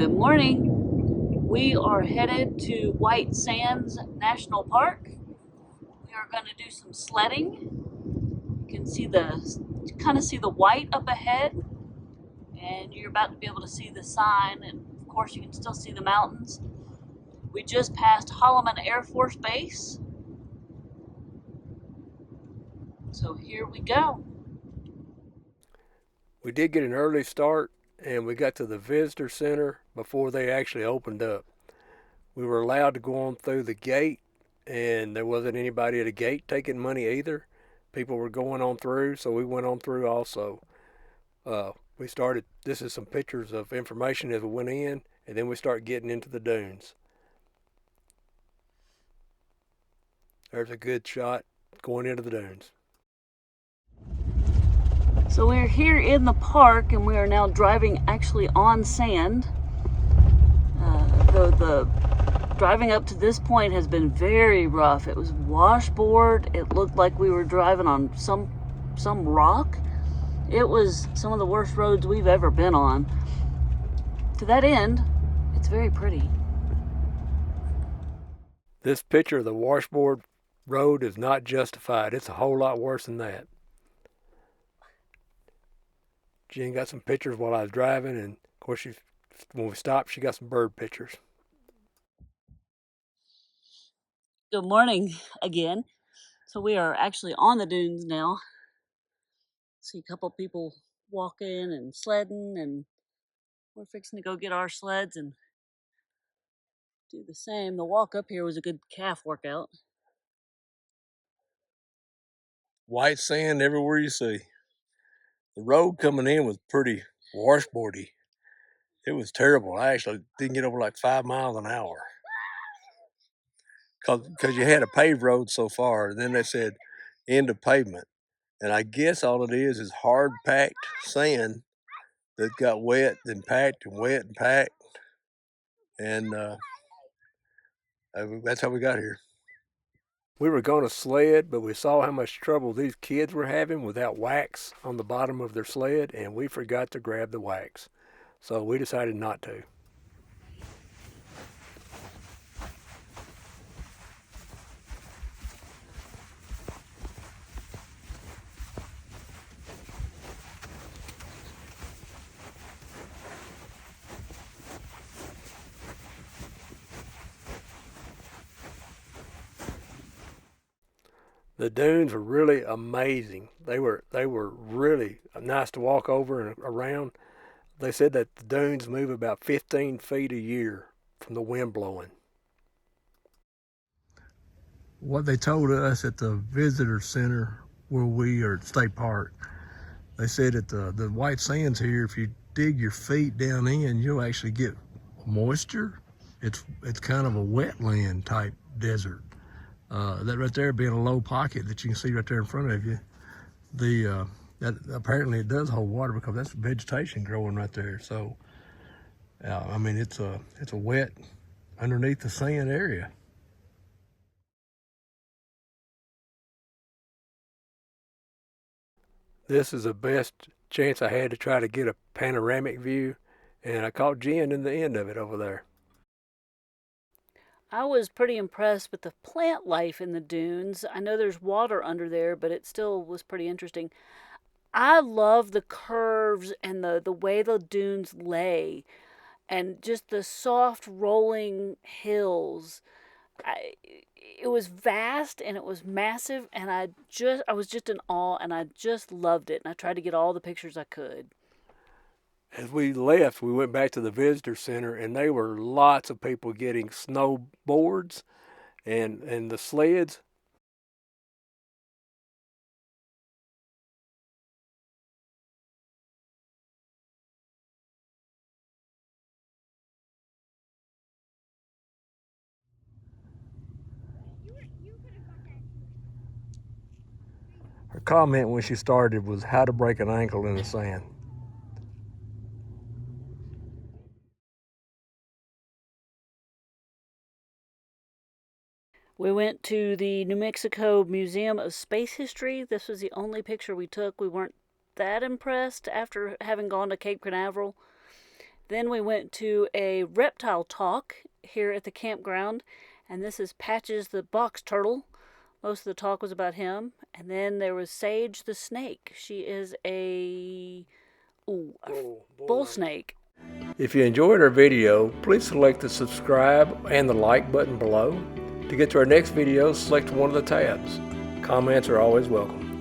Good morning. We are headed to White Sands National Park. We are going to do some sledding. You can see the white up ahead, and you're about to be able to see the sign, and of course you can still see the mountains. We just passed Holloman Air Force Base. So here we go. We did get an early start and we got to the visitor center before they actually opened up. We were allowed to go on through the gate and there wasn't anybody at the gate taking money either. People were going on through, so we went on through also. This is some pictures of information as we went in, and then we start getting into the dunes. There's a good shot going into the dunes. So we're here in the park and we are now driving actually on sand. The driving up to this point has been very rough. It was washboard. It looked like we were driving on some rock. It was some of the worst roads we've ever been on. To that end, it's very pretty. This picture of the washboard road is not justified. It's a whole lot worse than that. Jen got some pictures while I was driving, and of course, when we stopped, she got some bird pictures. Good morning again. So we are actually on the dunes now. See a couple people walking and sledding, and we're fixing to go get our sleds and do the same. The walk up here was a good calf workout. White sand everywhere you see. The road coming in was pretty washboardy. It was terrible. I actually didn't get over like 5 miles an hour because you had a paved road so far. And then they said end of pavement. And I guess all it is hard packed sand that got wet and packed and wet and packed. And that's how we got here. We were going to sled, but we saw how much trouble these kids were having without wax on the bottom of their sled, and we forgot to grab the wax. So we decided not to. The dunes were really amazing. They were really nice to walk over and around. They said that the dunes move about 15 feet a year from the wind blowing. What they told us at the visitor center where we are at State Park, they said that the white sands here, if you dig your feet down in, you'll actually get moisture. It's kind of a wetland type desert. That right there being a low pocket that you can see right there in front of you, that apparently it does hold water because that's vegetation growing right there. So, I mean, it's a wet underneath the sand area. This is the best chance I had to try to get a panoramic view, and I caught Jen in the end of it over there. I was pretty impressed with the plant life in the dunes. I know there's water under there, but it still was pretty interesting. I love the curves and the way the dunes lay and just the soft rolling hills. It was vast and it was massive, and I was just in awe, and I just loved it, and I tried to get all the pictures I could. As we left, we went back to the visitor center, and there were lots of people getting snowboards and the sleds. Her comment when she started was how to break an ankle in the sand. We went to the New Mexico Museum of Space History. This was the only picture we took. We weren't that impressed after having gone to Cape Canaveral. Then we went to a reptile talk here at the campground, and this is Patches the box turtle. Most of the talk was about him. And then there was Sage the snake. She is a bull snake. If you enjoyed our video, please select the subscribe and the like button below. To get to our next video, select one of the tabs. Comments are always welcome.